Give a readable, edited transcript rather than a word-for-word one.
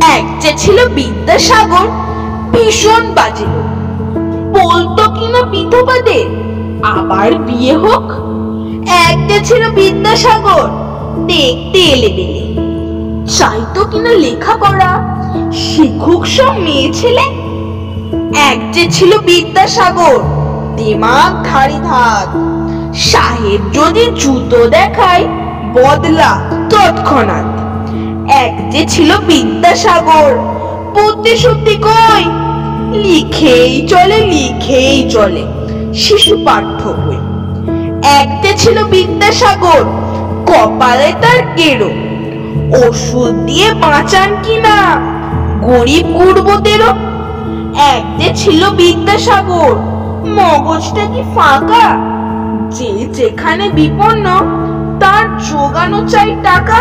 এক যে ছিল বিদ্যাসাগর, ভীষণ বাজে লোক। বলতো কিনা বিধবাদের আবার বিয়ে হোক। এক যে ছিল বিদ্যাসাগর, দেখতে এলেবেলে, চাইতো কিনা লেখাপড়া শিখুক সব মেয়ে ছেলে। এক যে ছিল বিদ্যাসাগর, দিমাগ ধারি ধাত, সাহেব যদি জুতো দেখায় বদলা তৎক্ষণাৎ। এক যে ছিল বিদ্যাসাগর, বুদ্ধি শুদ্ধি কই, লিখেই চলে শিশু পাঠ্য বই। এক যে ছিল বিদ্যাসাগর, কপালে তার গেরো, ওষুধ দিয়ে বাঁচান কিনা গরিব গুরবতেরও। এক যে ছিল বিদ্যাসাগর, মগজটা কি ফাঁকা, যে যেখানে বিপন্ন তার জোগানো চাই টাকা।